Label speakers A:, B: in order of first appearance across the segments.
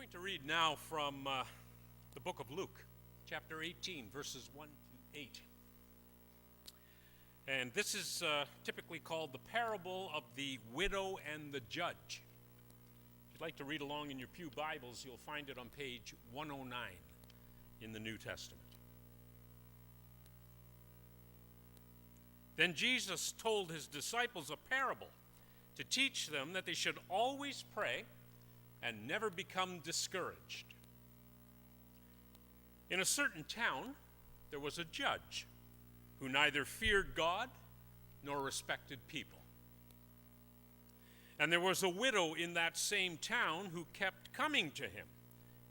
A: We're going to read now from the book of Luke, chapter 18, verses 1 to 8. And this is typically called the parable of the widow and the judge. If you'd like to read along in your pew Bibles, you'll find it on page 109 in the New Testament. Then Jesus told his disciples a parable to teach them that they should always pray and never become discouraged. In a certain town, there was a judge who neither feared God nor respected people. And there was a widow in that same town who kept coming to him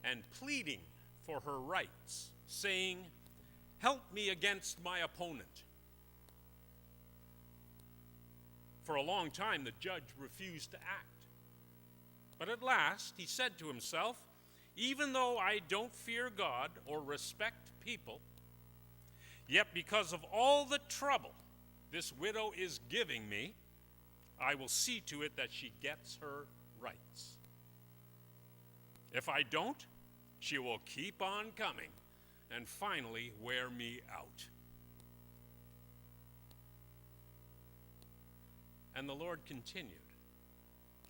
A: and pleading for her rights, saying, "Help me against my opponent." For a long time, the judge refused to act. But at last, he said to himself, "Even though I don't fear God or respect people, yet because of all the trouble this widow is giving me, I will see to it that she gets her rights. If I don't, she will keep on coming and finally wear me out." And the Lord continued,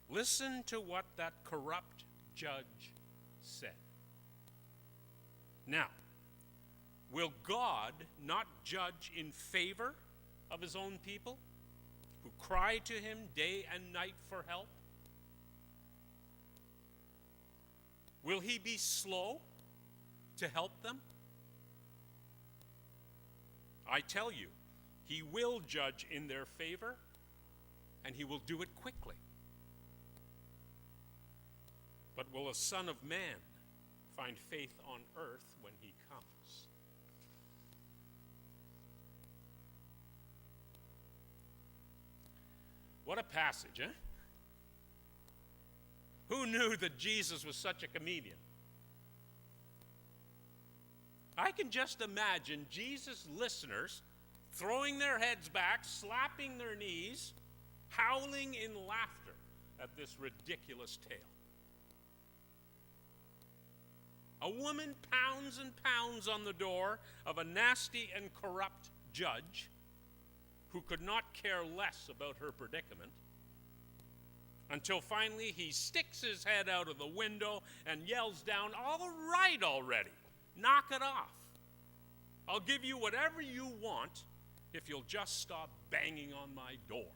A: "Listen to what that corrupt judge said. Now, will God not judge in favor of his own people who cry to him day and night for help? Will he be slow to help them? I tell you, he will judge in their favor, and he will do it quickly. But will a Son of Man find faith on earth when he comes?" What a passage, eh? Who knew that Jesus was such a comedian? I can just imagine Jesus' listeners throwing their heads back, slapping their knees, howling in laughter at this ridiculous tale. A woman pounds and pounds on the door of a nasty and corrupt judge who could not care less about her predicament, until finally he sticks his head out of the window and yells down, "All right already, knock it off. I'll give you whatever you want if you'll just stop banging on my door."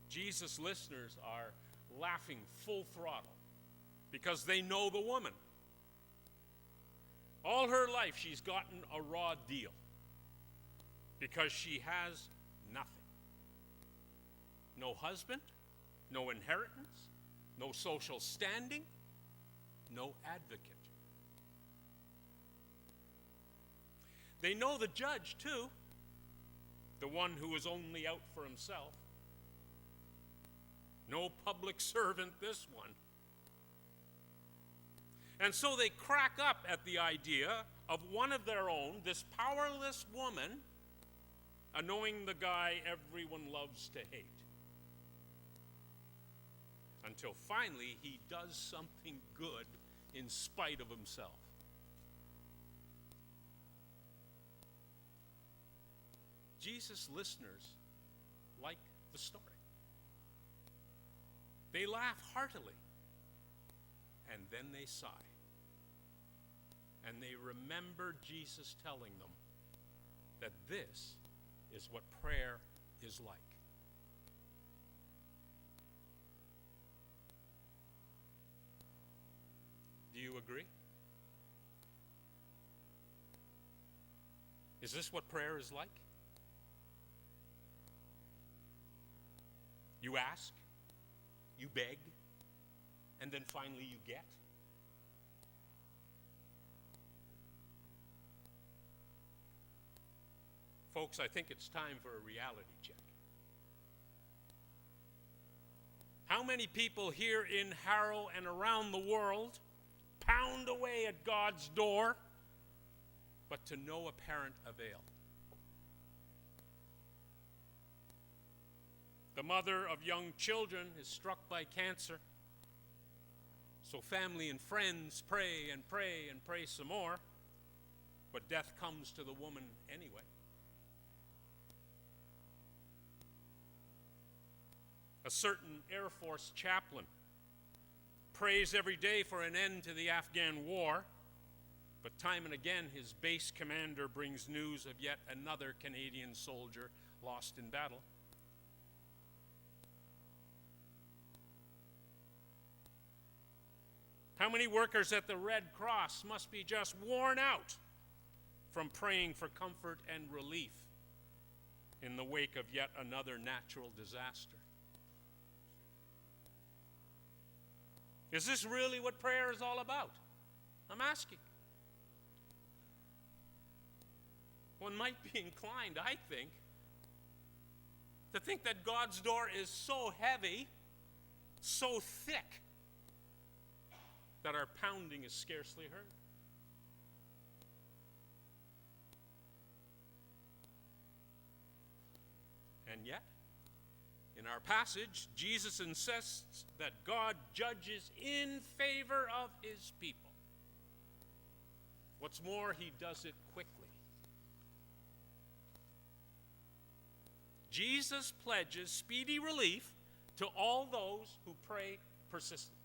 A: Jesus' listeners are laughing full throttle because they know the woman. All her life she's gotten a raw deal because she has nothing. No husband, no inheritance, no social standing, no advocate. They know the judge too, the one who is only out for himself. No public servant, this one. And so they crack up at the idea of one of their own, this powerless woman, annoying the guy everyone loves to hate. Until finally he does something good in spite of himself. Jesus' listeners like the story. They laugh heartily, and then they sigh. And they remember Jesus telling them that this is what prayer is like. Do you agree? Is this what prayer is like? You ask, you beg, and then finally you get? Folks, I think it's time for a reality check. How many people here in Harrow and around the world pound away at God's door, but to no apparent avail? The mother of young children is struck by cancer. So family and friends pray and pray and pray some more, but death comes to the woman anyway. A certain Air Force chaplain prays every day for an end to the Afghan war, but time and again his base commander brings news of yet another Canadian soldier lost in battle. How many workers at the Red Cross must be just worn out from praying for comfort and relief in the wake of yet another natural disaster? Is this really what prayer is all about? I'm asking. One might be inclined, I think, to think that God's door is so heavy, so thick, that our pounding is scarcely heard. And yet, in our passage, Jesus insists that God judges in favor of his people. What's more, he does it quickly. Jesus pledges speedy relief to all those who pray persistently.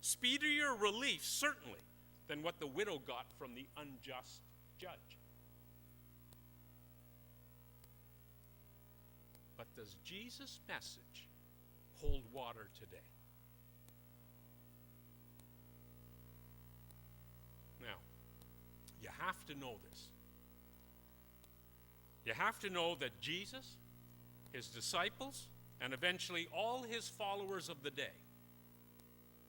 A: Speedier relief, certainly, than what the widow got from the unjust judge. But does Jesus' message hold water today? Now, you have to know this. You have to know that Jesus, his disciples, and eventually all his followers of the day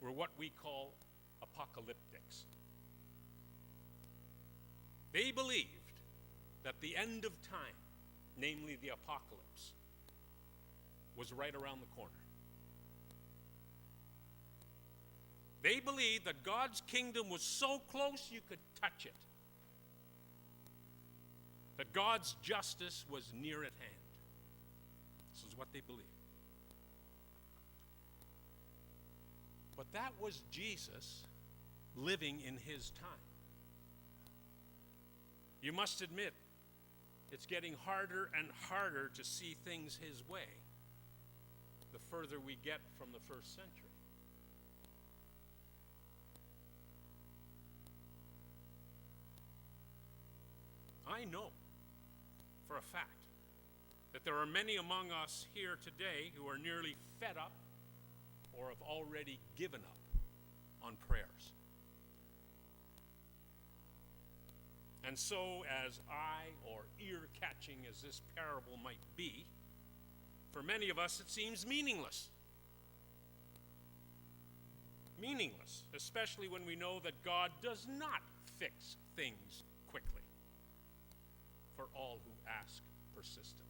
A: were what we call apocalyptics. They believed that the end of time, namely the apocalypse, was right around the corner. They believed that God's kingdom was so close you could touch it, that God's justice was near at hand. This is what they believed. But that was Jesus living in his time. You must admit, it's getting harder and harder to see things his way the further we get from the first century. I know for a fact that there are many among us here today who are nearly fed up or have already given up on prayers. And so, as eye or ear-catching as this parable might be, for many of us it seems meaningless. Meaningless, especially when we know that God does not fix things quickly for all who ask persistently.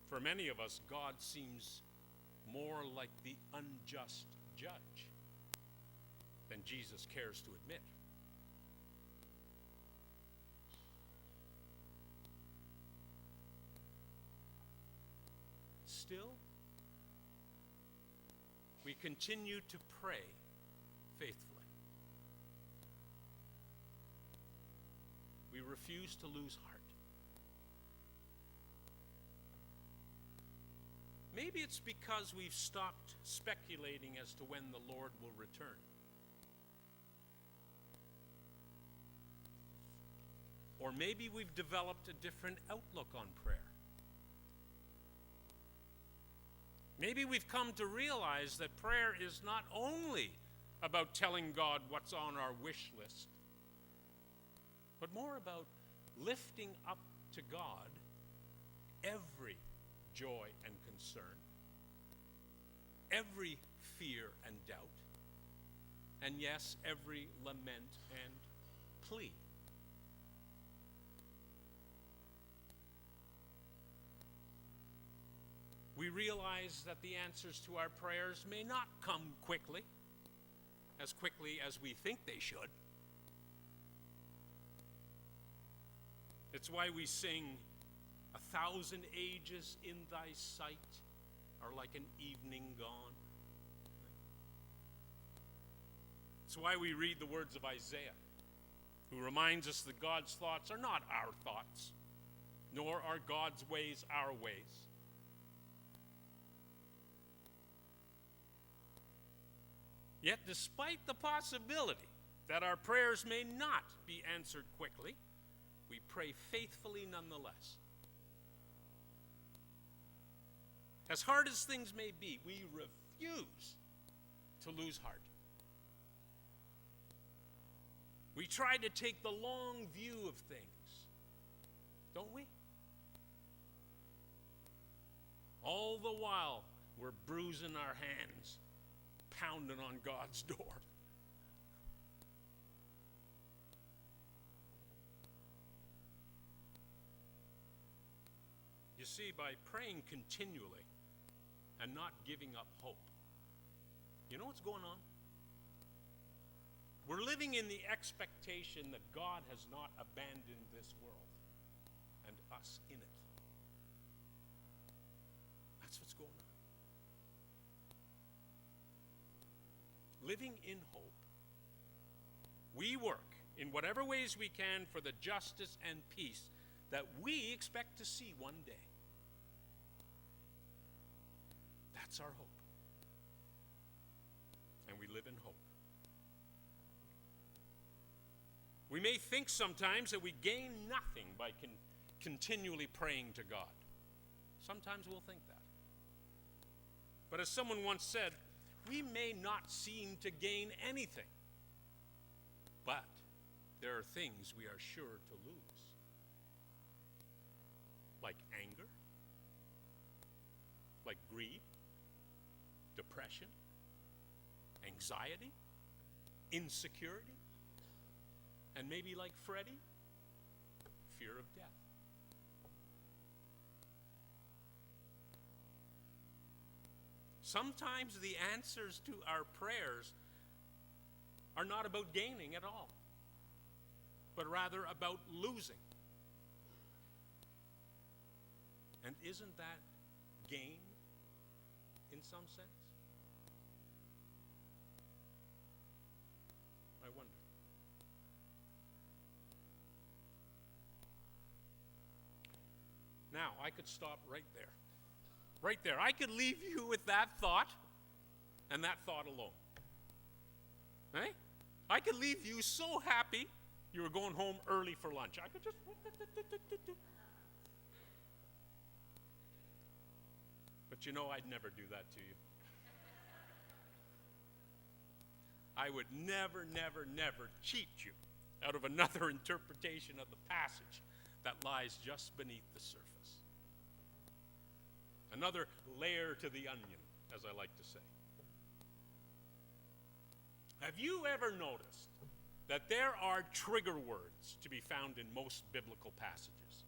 A: For many of us, God seems more like the unjust judge than Jesus cares to admit. Still, we continue to pray faithfully. We refuse to lose heart. Maybe it's because we've stopped speculating as to when the Lord will return. Or maybe we've developed a different outlook on prayer. Maybe we've come to realize that prayer is not only about telling God what's on our wish list, but more about lifting up to God every joy and concern, every fear and doubt, and yes, every lament and plea. We realize that the answers to our prayers may not come quickly as we think they should. That's why we sing, 1,000 ages in thy sight are like an evening gone. That's why we read the words of Isaiah, who reminds us that God's thoughts are not our thoughts, nor are God's ways our ways. Yet, despite the possibility that our prayers may not be answered quickly, we pray faithfully nonetheless. As hard as things may be, we refuse to lose heart. We try to take the long view of things, don't we? All the while, we're bruising our hands, pounding on God's door. You see, by praying continually and not giving up hope, you know what's going on? We're living in the expectation that God has not abandoned this world and us in it. That's what's going on. Living in hope, we work in whatever ways we can for the justice and peace that we expect to see one day. That's our hope. And we live in hope. We may think sometimes that we gain nothing by continually praying to God. Sometimes we'll think that. But as someone once said, we may not seem to gain anything, but there are things we are sure to lose. Like anger, like greed, depression, anxiety, insecurity, and maybe like Freddie, fear of death. Sometimes the answers to our prayers are not about gaining at all, but rather about losing. And isn't that gain in some sense? I wonder. Now, I could stop right there. Right there. I could leave you with that thought and that thought alone. Eh? I could leave you so happy you were going home early for lunch. I could just... But you know I'd never do that to you. I would never, never, never cheat you out of another interpretation of the passage that lies just beneath the surface. Another layer to the onion, as I like to say. Have you ever noticed that there are trigger words to be found in most biblical passages?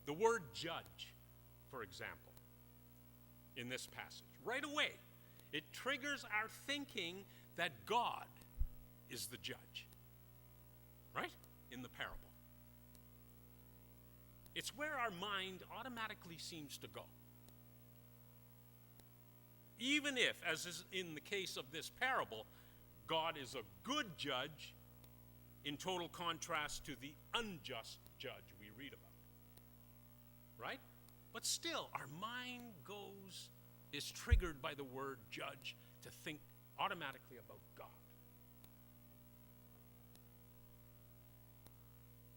A: The word judge, for example, in this passage. Right away, it triggers our thinking that God is the judge. Right? In the parable. It's where our mind automatically seems to go. Even if, as is in the case of this parable, God is a good judge in total contrast to the unjust judge we read about. Right? But still, our mind is triggered by the word judge to think automatically about God.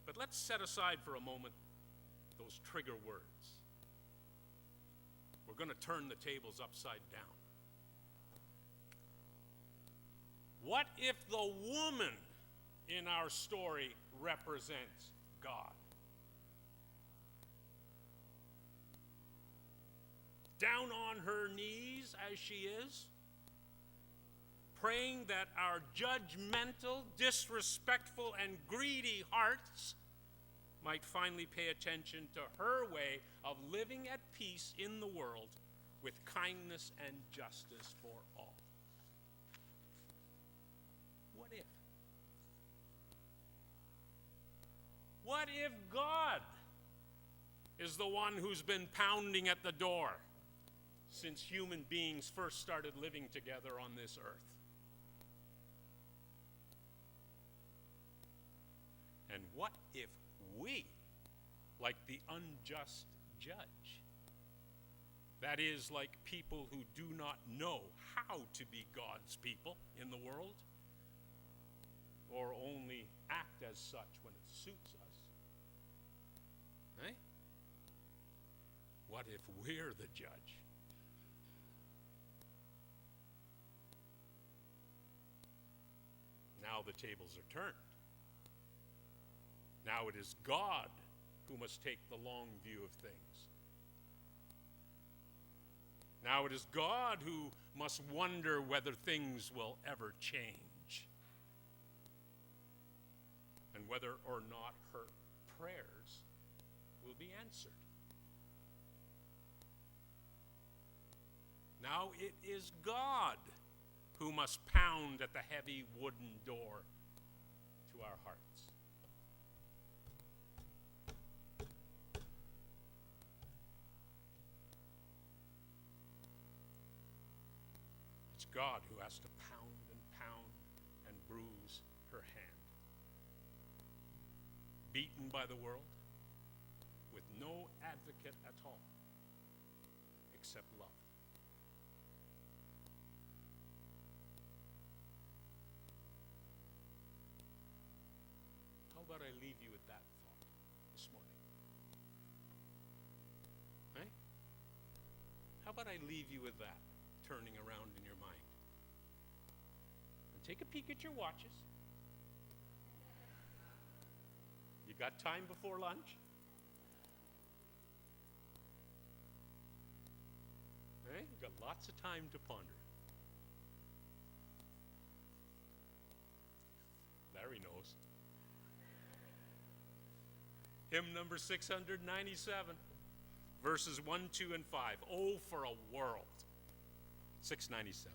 A: But let's set aside for a moment those trigger words. We're going to turn the tables upside down. What if the woman in our story represents God? Down on her knees as she is, praying that our judgmental, disrespectful, and greedy hearts might finally pay attention to her way of living at peace in the world with kindness and justice for all. What if? What What if God is the one who's been pounding at the door since human beings first started living together on this earth? And what if we, like the unjust judge, that is, like people who do not know how to be God's people in the world, or only act as such when it suits us, eh? What if we're the judge? Now the tables are turned. Now it is God who must take the long view of things. Now it is God who must wonder whether things will ever change, and whether or not her prayers will be answered. Now it is God who must pound at the heavy wooden door to our hearts. It's God who has to pound and bruise her hand. Beaten by the world, with no advocate at all, except love. How about I leave you with that thought this morning? Eh? How about I leave you with that turning around in your mind? And take a peek at your watches. You got time before lunch? Eh? You got lots of time to ponder. Larry knows. Hymn number 697, verses 1, 2, and 5. Oh, for a world. 697.